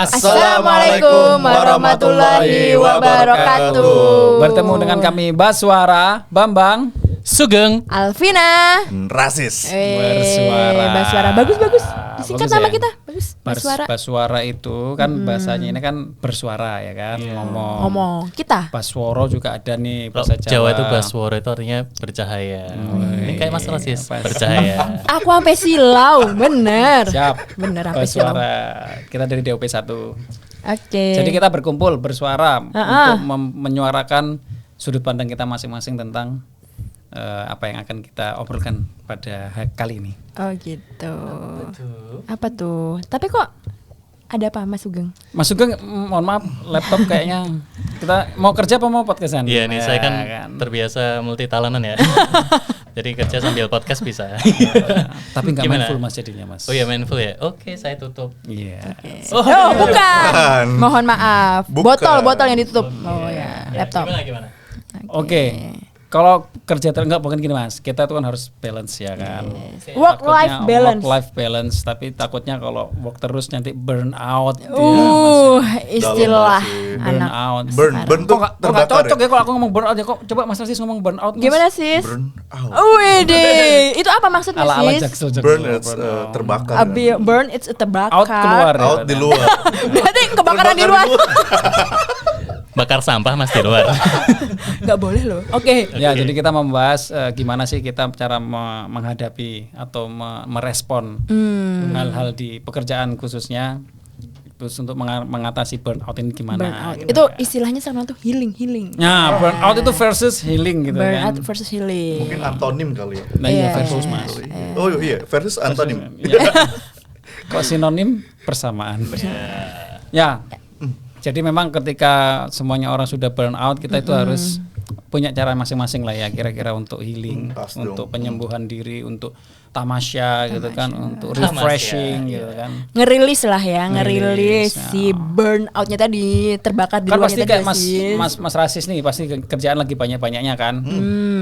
Assalamualaikum warahmatullahi wabarakatuh. Bertemu dengan kami Baswara, Bambang, Sugeng, Alvina, Rasis. Baswara. Bagus. Disingkat Bagus nama ya? kita. Bagus. Baswara. Baswara itu kan bahasanya ini kan bersuara ya kan, Ngomong. Kita. Basworo juga ada nih bahasa Jawa Jawa. itu Basworo itu artinya bercahaya. Ini kayak Mas Rasis, bercahaya. Aku sampai silau, bener. Siap. Bener sampai silau. Baswara. Kita dari DOP 1. Oke. Jadi kita berkumpul bersuara untuk menyuarakan sudut pandang kita masing-masing tentang apa yang akan kita obrolkan pada kali ini. Oh gitu. Apa tuh? Tapi kok ada apa Mas Sugeng? Mas Sugeng, mohon maaf, laptop kayaknya kita mau kerja apa mau podcastan? Iya nih, saya kan terbiasa multi talentan ya. Jadi kerja sambil podcast bisa. Tapi nggak Gimana? mindful Mas jadinya Mas. Oh iya mindful ya. Oke, saya tutup. Iya. Oh, bukan. Mohon maaf. Bukan. Botol yang ditutup. Oh ya, laptop. Gimana? Oke. Kalau kerja enggak bukan gini Mas. Kita tuh kan harus balance ya kan. Work life balance. Work life balance, tapi takutnya kalau work terus nanti burn out. Istilah Burn anak. out. Burn tuh Kok nggak terbakar cocok ya? ya kalau aku ngomong burn out ya. Kok coba Mas Rasis ngomong burn out Mas. Gimana sis? Burn out. Wede, itu apa maksudnya Ala-ala sis? jaksel. Burn it's terbakar. Burn it's terbakar. Out keluar ya. Out di luar. Berarti kebakaran di luar. Bakar sampah Mas di luar. Nggak boleh loh. Oke. Ya, jadi kita membahas gimana sih kita cara menghadapi atau merespon hal-hal di pekerjaan khususnya, terus untuk mengatasi burnout ini gimana? Burnout. gitu Itu kan. istilahnya sama tuh healing. Nah, burnout itu versus healing gitu Burnout kan. versus healing. Mungkin antonim kali ya. Nah, iya Iya. versus Mas. Oh iya, versus antonim. Ya. Kok sinonim persamaan. Ya. Jadi memang ketika semuanya orang sudah burn out, kita itu harus punya cara masing-masing lah ya kira-kira untuk healing, Pas untuk dong. penyembuhan diri, untuk tamasya gitu kan, untuk refreshing gitu kan. Ngerilis lah ya, ngerilis Ngerilis, si burnoutnya tadi terbakar di Kan luarnya pasti tadi kayak sis. Mas Rasis nih pasti kerjaan lagi banyak-banyaknya kan.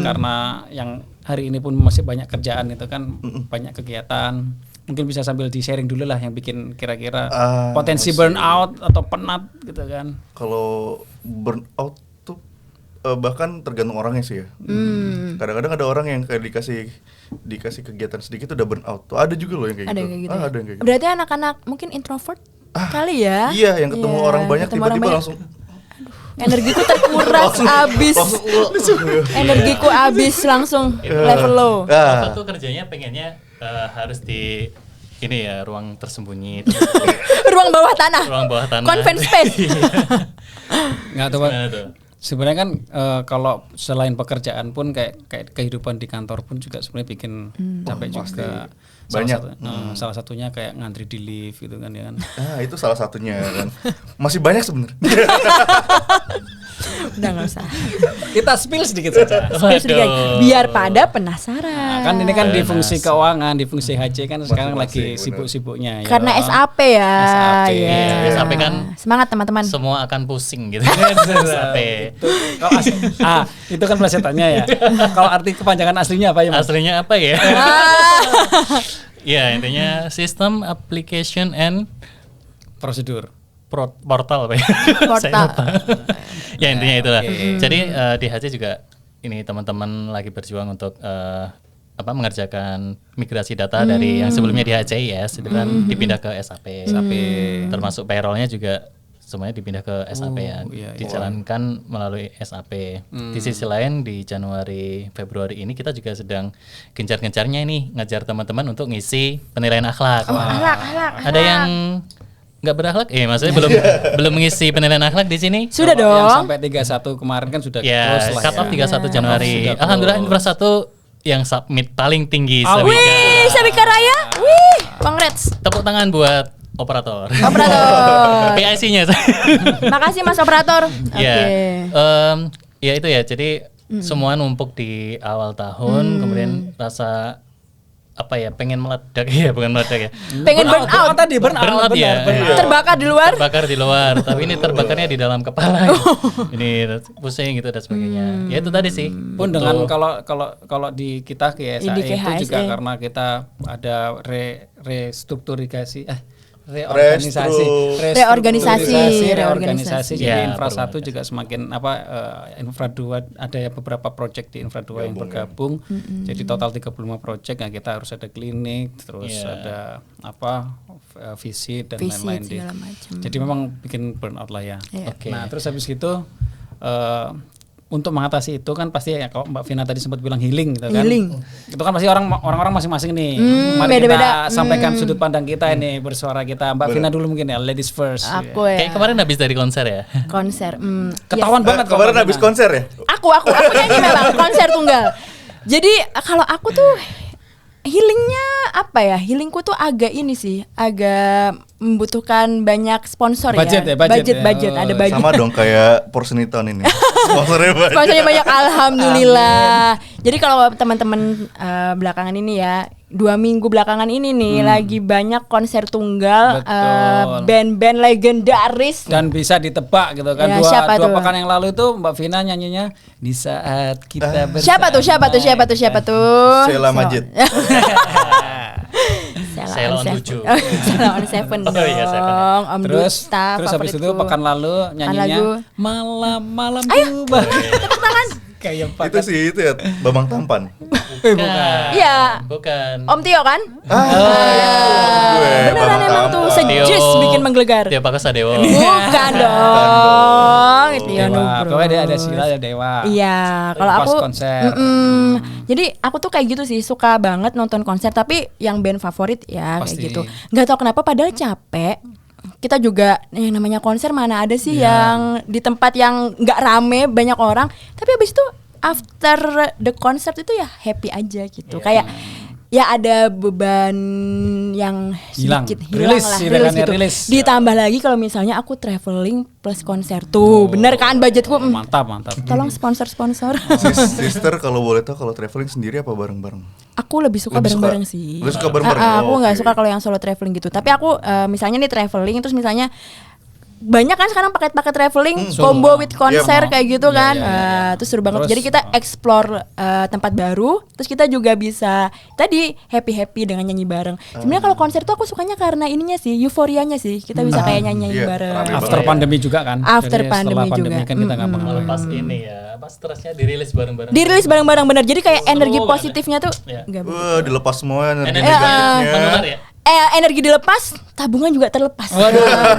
Karena yang hari ini pun masih banyak kerjaan itu kan, banyak kegiatan. Mungkin bisa sambil di-sharing dulu lah yang bikin kira-kira potensi burnout atau penat gitu kan. Kalau burnout tuh bahkan tergantung orangnya sih ya. Kadang-kadang ada orang yang kayak dikasih kegiatan sedikit udah burnout. Tuh ada juga loh yang kayak Ada gitu. yang kayak gitu. Ada yang kayak gitu. Berarti anak-anak mungkin introvert kali ya? Iya, yang ketemu orang banyak ketemu orang tiba-tiba banyak. langsung Energiku terkuras abis. Energiku abis langsung level low. Apa tuh kerjanya pengennya harus di ini ya ruang tersembunyi, Ruang bawah tanah. ruang bawah tanah. Conference space. Nggak tahu. Gimana tuh? Sebenarnya kan kalau selain pekerjaan pun kayak kehidupan di kantor pun juga sebenarnya bikin capek juga. Banyak. Salah satunya kayak ngantri di lift gitu kan ya kan. itu salah satunya kan. Masih banyak sebenarnya. Udah nggak usah. Kita spill sedikit saja. Spill sedikit, biar pada penasaran. Nah, kan ini kan di fungsi keuangan, di fungsi HC kan sekarang lagi Masing-masing, sibuk-sibuknya ya. Karena SAP ya. SAP. Ya. SAP kan Semangat teman-teman. semua akan pusing gitu. Itu Sampai kalau itu kan pelesetannya ya. Kalau arti kepanjangan aslinya apa ya Mas? aslinya apa ya? Ya intinya System Application and Prosedur. Portal apa ya? Portal. Saya lupa. Ya intinya itulah. Oke. Jadi di HC juga ini teman-teman lagi berjuang untuk mengerjakan migrasi data dari yang sebelumnya di HCIS itu kan dipindah ke SAP. Termasuk payrollnya juga semuanya dipindah ke SAP ya. Iya, iya. Dijalankan melalui SAP. Di sisi lain di Januari Februari ini kita juga sedang gencar-gencarnya ini ngajar teman-teman untuk ngisi penilaian akhlak. Akhlak. Ada yang nggak berakhlak? Maksudnya belum mengisi penilaian akhlak di sini? Sudah Kalau yang dong. sampai 31 kemarin kan sudah Ya, close lah cut off 31 Januari. Sudah Alhamdulillah close. infra 1 yang submit paling tinggi Oh, Sabika. Wih, Sabika Raya. Wih, congrats. Tepuk tangan buat operator. Operator. PIC-nya. Makasih Mas operator. Oke. Ya. Ya itu ya. Jadi semua numpuk di awal tahun, kemudian rasa pengen meledak ya, bukan meledak ya. Pengen burn out. Tadi burn out, Burnout ya. benar. Terbakar di luar. Terbakar di luar, tapi ini terbakarnya di dalam kepala. Ini pusing gitu dan sebagainya. Ya itu tadi sih. Pun dengan kalau di kita KSAE Di itu juga KHSE. karena kita ada restrukturisasi reorganisasi. Jadi Ya, Infra 1 juga semakin Infra 2 ada beberapa project di Infra 2 yang bergabung. Jadi total 35 project. Nah, kita harus ada klinik, terus ada visit dan lain-lain deh. Jadi memang bikin burnout lah ya. Oke. Nah, terus habis itu untuk mengatasi itu kan pasti ya kalau Mbak Vina tadi sempat bilang healing gitu kan. Itu kan pasti orang-orang masing-masing nih. Mari beda-beda. kita sampaikan sudut pandang kita ini, bersuara kita. Mbak Vina dulu mungkin ya, ladies first. Aku ya. Kayak kemarin habis dari konser ya. Konser. Ketahuan banget Kemarin habis konser ya? Aku nyanyi memang konser tunggal. Jadi kalau aku tuh healingnya apa ya? Healingku tuh agak ini sih, agak membutuhkan banyak sponsor budget ya. Budget. Ada budget. Sama dong kayak Porseniton ini. Sponsornya banyak, alhamdulillah. Jadi kalau teman-teman belakangan ini ya, 2 minggu belakangan ini nih lagi banyak konser tunggal band-band legendaris dan bisa ditebak gitu kan. Ya, dua pekan yang lalu itu Mbak Vina nyanyinya Di Saat Kita Bersama. Siapa tuh? Sheila Majid. Sheila on 7. Sheila on 7 dong. Oh iya, Seven. Om Terus Duta habis itu favoritku. pekan lalu nyanyinya Malam-malam Tiba. Tepuk tangan. Kayak Itu sih itu ya Bambang Tampan. Bukan. Iya. Bukan. Om Tio kan? Gue Beneran emang tuh sejus bikin menggelegar. Tio Pakusadewo. Bukan dong. Tio Dewa. Nugroho. Pokoknya dia ada Sheila, ada Dewa. Iya, kalau Pas aku konser. Jadi aku tuh kayak gitu sih, suka banget nonton konser tapi yang band favorit ya Pasti. kayak gitu. Nggak tahu kenapa padahal capek. Kita juga yang namanya konser mana ada sih yang di tempat yang nggak rame banyak orang, tapi habis itu after the concert itu ya happy aja gitu. Kayak ya ada beban yang sedikit hilang lah, rilis gitu. Ditambah lagi kalau misalnya aku traveling plus konser tuh, bener kan budgetku? Mantap. Tolong sponsor. Sister kalau boleh tahu kalau traveling sendiri apa bareng-bareng? Aku lebih suka bareng-bareng sih. Lebih suka bareng-bareng. Aku nggak Oke. suka kalau yang solo traveling gitu. Tapi aku misalnya nih traveling terus misalnya banyak kan sekarang paket-paket traveling combo with konser kayak gitu kan. Terus seru banget. Terus, Jadi kita explore tempat baru, terus kita juga bisa tadi happy dengan nyanyi bareng. Sebenarnya kalau konser tuh aku sukanya karena ininya sih, euforianya sih. Kita bisa kayak nyanyi iya, bareng. rame After pandemi juga kan. After Jadi pandemi setelah pandemi juga. kan kita nggak ngapain. Pas ini ya, pas stresnya dirilis bareng-bareng. Dirilis bareng-bareng bener. Jadi kayak Seru energi kan ya? positifnya tuh Iya. nggak Wah, dilepas semua energi Energi negatifnya. menular ya. energi dilepas, tabungan juga terlepas.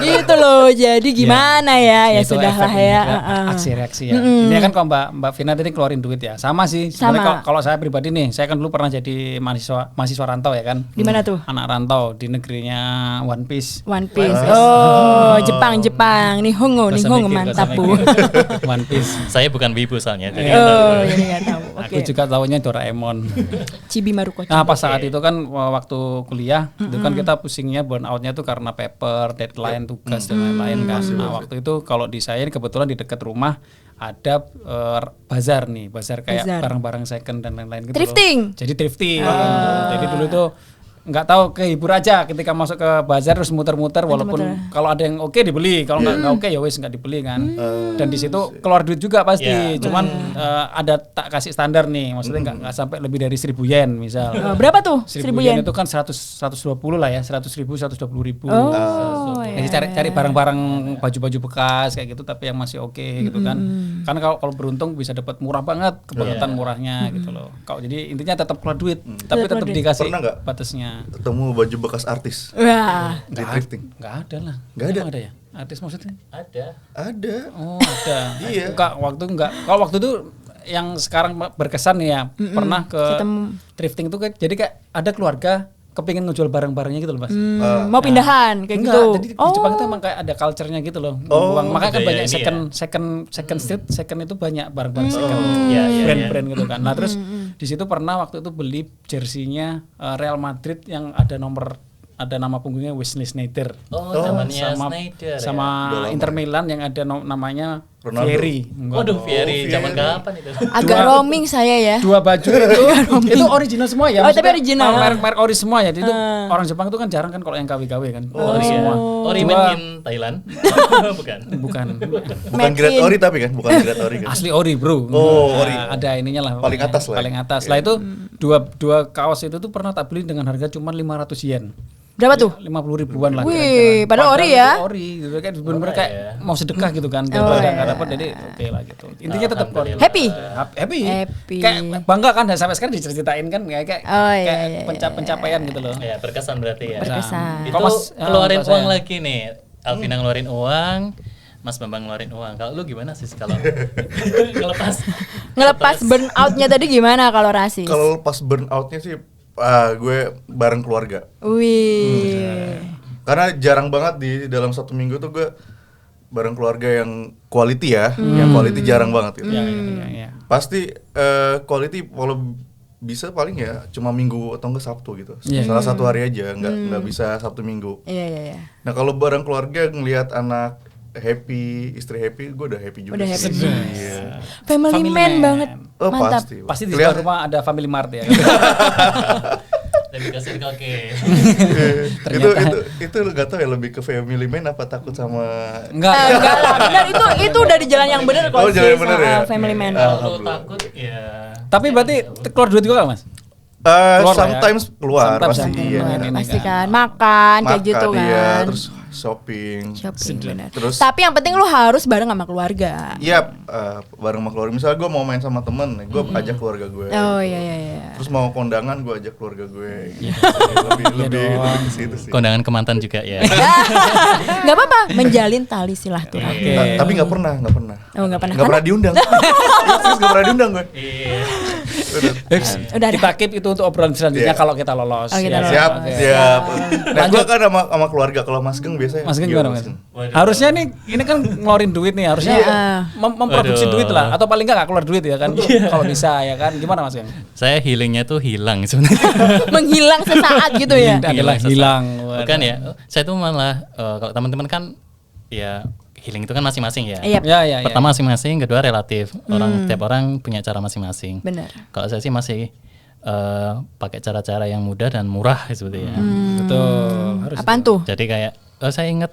Gitu loh. Jadi gimana ya? Ya Itu sudahlah efek ya. ini, aksi-reaksi ya. Ini kan kalau Mbak Vina tadi keluarin duit ya. Sama sih. Sebenarnya kalau saya pribadi nih, saya kan dulu pernah jadi mahasiswa rantau ya kan. Di mana tuh? Anak rantau di negerinya One Piece. One Piece. Oh, Jepang. Nihongo mantap Bu. One Piece. Saya bukan wibu soalnya. Jadi Oh, jadi nggak tahu. Aku Oke. juga tahunya Doraemon. Chibi Maruko. Nah pas saat itu kan waktu kuliah itu kan kita pusingnya burnoutnya tuh karena paper, deadline, tugas dan lain-lain kan. Nah waktu itu kalau di saya ini kebetulan di dekat rumah ada bazar kayak Bazar. barang-barang second dan lain-lain gitu. Thrifting? Jadi thrifting. Jadi dulu tuh nggak tahu kehibur aja ketika masuk ke bazar terus muter-muter walaupun kalau ada yang oke dibeli, kalau nggak oke ya wes nggak dibeli kan. Dan di situ keluar duit juga pasti, cuman ada tak kasih standar nih, maksudnya nggak sampai lebih dari 1.000 yen misal. Berapa tuh? 1.000 yen itu kan 120 lah ya, 100.000, 120.000. Oh, Jadi cari barang-barang baju-baju bekas kayak gitu tapi yang masih oke gitu kan. Karena kalau beruntung bisa dapat murah banget, kebangetan murahnya gitu loh. Kalau jadi intinya tetap keluar duit, tapi tetap dikasih Pernah nggak? batasnya. Ketemu baju bekas artis Wah. di thrifting. Nggak ada lah. Nggak ada? Emang ada ya? Artis maksudnya? ada. Ada. Oh ada. Iya. Kalau waktu itu yang sekarang berkesan nih ya, pernah ke thrifting itu jadi kayak ada keluarga kepingin ngejual barang-barangnya gitu loh mas. Mau pindahan kayak Enggak, gitu. jadi di Jepang itu emang kayak ada culture-nya gitu loh. Makanya kan budaya banyak ini second street, second itu banyak barang-barang second, Iya, brand-brand gitu kan. Nah terus di situ pernah waktu itu beli jersinya Real Madrid yang ada nama punggungnya Wesley Sneijder. Oh, zamannya Snyder. sama Inter Milan yang ada namanya Ronaldo. Fieri. Waduh, Fieri zaman kapan itu? Agak roaming saya ya. Dua baju itu original semua ya. Oh, tapi maksudnya original. Merek ori semua ya. Jadi itu orang Jepang itu kan jarang kan kalau yang KW-KW kan. Ori semua. Ori made in Thailand. Bukan. Bukan. Bukan grade ori tapi kan, bukan grade ori kan. Asli ori bro. Oh, ori. Ada ininya lah. Paling atas lah. Paling atas. Lah itu dua kaos itu tuh pernah tak beli dengan harga cuma 500 yen. Berapa tuh? 50 ribuan lah. Wih, padahal ori ya. Ori gitu kan bener-bener kayak mau sedekah gitu kan. Daripada nggak dapat jadi oke lah gitu. Intinya tetap ori. Happy. Happy. Happy. Kayak bangga kan dan sampai sekarang diceritain kan kayak pencapaian gitu loh. Ya, berkesan berarti ya. Berkesan. Itu Kalau Mas- keluarin kalau uang saya- lagi nih. Alvina ngeluarin uang, Mas Bambang ngeluarin uang. Kalau lu gimana sih kalau Ngelepas burnout-nya tadi gimana kalau Rasis? Kalau pas burnoutnya sih gue bareng keluarga. Wih. Karena jarang banget di dalam 1 minggu tuh gue bareng keluarga yang quality ya, yang quality jarang banget gitu. Iya. Pasti quality kalau bisa paling ya cuma Minggu atau enggak Sabtu gitu. Iya. Salah satu hari aja, nggak bisa Sabtu Minggu. Iya. Nah kalau bareng keluarga ngelihat anak happy, istri happy, gue udah happy juga. Udah happy. sih. Iya. Family Family man man. banget. Oh Mantap. Pasti di sebelah rumah ada Family Mart ya. lebih ke Circle K? itu lu gak tau ya lebih ke family man apa takut sama Enggak. Enggak lah, benar itu udah di jalan yang benar kok. Oh, jalan yang benar ya? Family man. Kalau lu takut ya. Tapi berarti keluar duit juga Mas? sometimes ya? keluar Sometimes pasti ya. iya. Ini Pasti kan. kan makan kayak gitu Makan, iya, kan. terus shopping. Benar. Terus- Tapi yang penting lu harus bareng sama keluarga. Iya, bareng sama keluarga. Misalnya gue mau main sama temen, gue ajak keluarga gue. Oh iya. Terus mau kondangan, gue ajak keluarga gue. Iya. lebih ke situ sih. Kondangan ke mantan juga ya. Gak apa-apa, menjalin tali silaturahmi. Oke. Tapi nggak pernah. Oh nggak pernah. Nggak pernah diundang. Terus nggak pernah diundang gue. Iya. Udah Kita keep itu untuk obrolan selanjutnya Iya. kalau kita lolos. Oh, kita Ya. lolos. Siap, Oke. siap. Nah, gue Lanjut. kan sama keluarga. Kalau Mas Geng biasanya. Mas Geng gimana Mas? Geng? Waduh. Harusnya nih ini kan ngeluarin duit nih, harusnya Iya. memproduksi Waduh. duit lah, atau paling nggak keluar duit ya kan, kalau bisa ya kan. Gimana Mas Geng? Saya healingnya tuh hilang sebenarnya. Menghilang sesaat gitu ya. Adalah Sesak. hilang. Bukan ya. Saya tuh malah kalau teman-teman kan ya healing itu kan masing-masing ya. Iya. Ya. Pertama masing-masing, kedua relatif. Tiap orang punya cara masing-masing. Benar. Kalau saya sih masih pakai cara-cara yang mudah dan murah sebetulnya. Betul. Harus. Apaan tuh? Jadi kayak saya ingat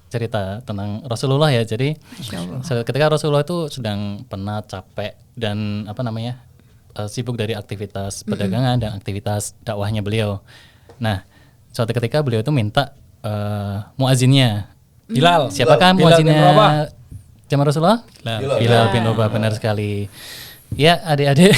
cerita tentang Rasulullah ya. Jadi ketika Rasulullah itu sedang penat, capek dan sibuk dari aktivitas perdagangan dan aktivitas dakwahnya beliau. Nah, suatu ketika beliau itu minta muazinnya. Bilal. Siapakah Bilal bin Rabah. muazinnya zaman Rasulullah? Bilal bin Rabah, benar sekali. Ya, adik-adik.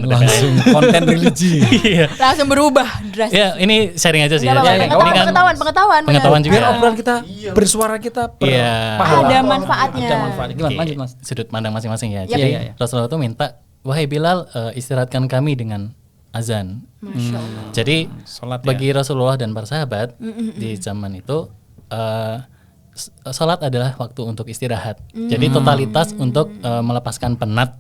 Langsung konten religi. Iya. Langsung berubah drastis. Ya, ini sharing aja sih. Gak ya. apa-apa, Ini kan pengetahuan. pengetahuan benar. juga. Biar obrolan kita, bersuara kita Iya. berpahala. Ada manfaatnya. Ada manfaatnya. Gimana? Oke, Lanjut Mas. Sudut pandang masing-masing ya. Yap. Jadi Iya. Rasulullah itu minta, wahai Bilal, istirahatkan kami dengan azan. Masya Allah. Jadi Sholat ya. bagi Rasulullah dan para sahabat di zaman itu sholat adalah waktu untuk istirahat. Jadi totalitas untuk melepaskan penat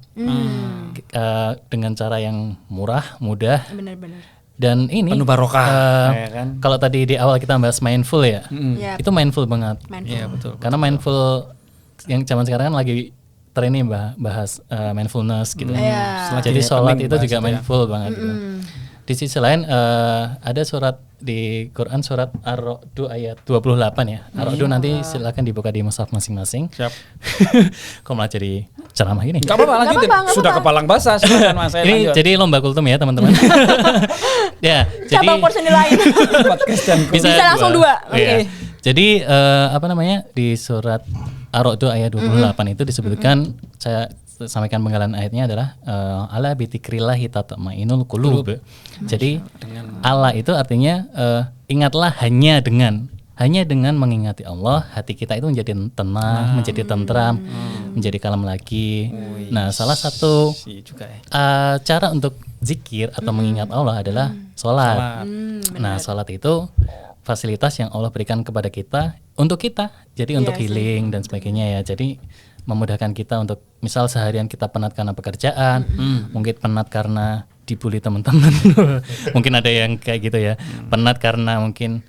dengan cara yang murah, mudah, Benar-benar. dan ini Penuh barokah, ya kan? Kalau tadi di awal kita bahas mindful ya, Yap. itu mindful banget. Mindful. Iya betul. Karena mindful yang zaman sekarang kan lagi tren ini bahas mindfulness gitu. Iya. Jadi Lagi sholat happening itu bahas juga itu ya. mindful banget gitu. Di sisi lain ada surat di Quran surat Ar-Ra'd ayat 28 ya. Ar-Ra'd nanti silakan dibuka di mushaf masing-masing. Siap. Kok malah jadi ceramah gini? Gak apa-apa lanjutin. apa-apa, Sudah kepalang basah. Silakan Mas. Saya Ini lanjut. jadi lomba kultum ya teman-teman. Ya, jadi Cabang personil lain. podcast dan Bisa langsung dua. Oke. Iya. Jadi di surat Ar-Ra'd ayat 28 itu disebutkan, saya sampaikan penggalan ayatnya adalah ala bidzikrillahi tatma'innul qulub. Jadi Allah itu artinya ingatlah hanya dengan mengingati Allah, hati kita itu menjadi tenang, menjadi tentram, menjadi kalem lagi. Nah, salah satu juga ya. cara untuk zikir atau mengingat Allah adalah sholat. Nah, sholat itu fasilitas yang Allah berikan kepada kita untuk kita. Jadi untuk healing dan sebagainya ya. Jadi memudahkan kita untuk misal seharian kita penat karena pekerjaan, mungkin penat karena dibully teman-teman. Mungkin ada yang kayak gitu ya. Penat karena mungkin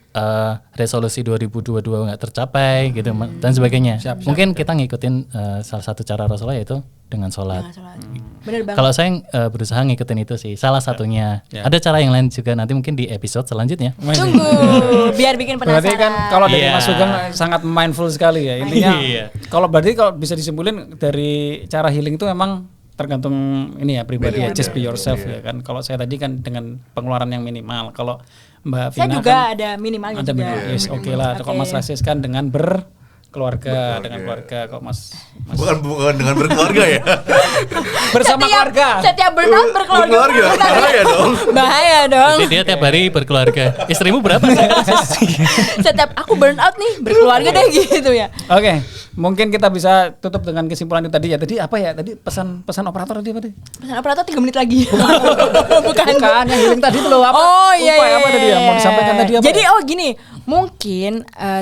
resolusi 2022 nggak tercapai gitu dan sebagainya. Mungkin kita ngikutin salah satu cara Rasulullah yaitu dengan sholat. Benar banget. Kalau saya berusaha ngikutin itu sih, salah satunya. Ya. Ada cara yang lain juga nanti mungkin di episode selanjutnya. Tunggu, biar bikin penasaran. Berarti kan kalau dari Iya. Mas Sugeng sangat mindful sekali ya. Intinya Iya. kalau berarti kalau bisa disimpulin dari cara healing itu memang tergantung ini ya pribadi ya, Beda-beda. just be yourself Iya. ya kan. Kalau saya tadi kan dengan pengeluaran yang minimal. Kalau Mbak Saya Vina juga kan ada minimalnya ada juga. minimal. Yes, oke lah. Kalau Oke. Mas Rasis kan dengan berkeluarga, dengan keluarga. Kok Mas Bukan dengan berkeluarga ya. bersama keluarga. Setiap burnout berkeluarga. Berkeluarga. Bahaya dong. Bahaya dong. Jadi dia tiap hari berkeluarga. Istrimu berapa sih? Setiap aku burnout nih berkeluarga deh gitu ya. Oke, mungkin kita bisa tutup dengan kesimpulan itu tadi ya. Tadi apa ya? Tadi pesan operator tadi apa tadi? Pesan operator 3 menit lagi. Bukan yang healing tadi itu loh apa? Oh iya, Lupa ya, iya, apa tadi ya? Mau disampaikan tadi apa? Jadi gini, mungkin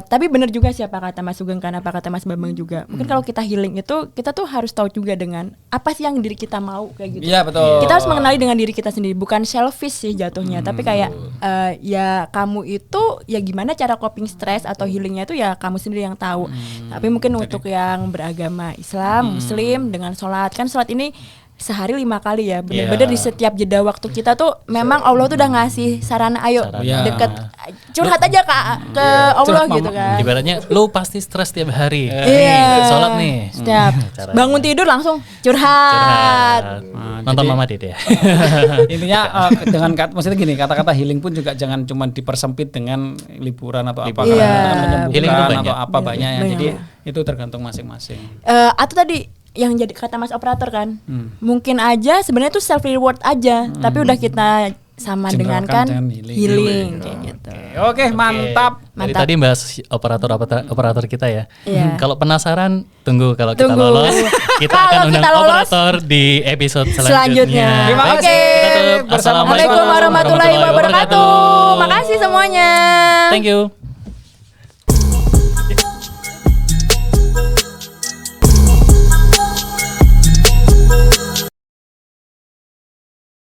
tapi benar juga sih apa kata Mas Sugeng kan, apa kata Mas Bambang juga. Mungkin kalau kita healing itu kita tuh harus tahu juga dengan apa sih yang diri kita mau kayak gitu. Iya betul. Kita harus mengenali dengan diri kita sendiri, bukan selfish sih jatuhnya, tapi kayak ya kamu itu ya gimana cara coping stress atau healingnya itu ya kamu sendiri yang tahu. Tapi mungkin untuk yang beragama Islam, Muslim dengan sholat, kan sholat ini sehari 5 kali ya, bener-bener di setiap jeda waktu kita tuh memang Allah tuh udah ngasih sarana, ayo Sarana. deket curhat aja ke Allah Curhat, gitu Mama. kan. Ibaratnya lu pasti stres tiap hari. Iya. Sholat nih. Setiap Caranya. bangun tidur langsung curhat. Nonton jadi- Mama Dede ya. Intinya dengan maksudnya gini, kata-kata healing pun juga jangan cuma dipersempit dengan liburan atau apa, Iya. dengan Healing tuh menyembuhkan banyak. atau apa banyak ya. Banyak. Jadi itu tergantung masing-masing. Atau tadi yang jadi kata Mas operator kan, mungkin aja sebenarnya tuh self reward aja, tapi udah kita sama dengan Cenderungkan kan dengan healing kayak gitu. Oke, mantap. Dari Mantap. tadi bahas operator kita ya. Iya. Kalau penasaran tunggu kalau kita Tunggu. lolos kita Kalau akan undang kita lolos, operator di episode Selanjutnya. selanjutnya. Terima Baik, kasih. kita tutup. Bersama Assalamualaikum Assalamualaikum warahmatullahi wabarakatuh. Makasih semuanya. Thank you.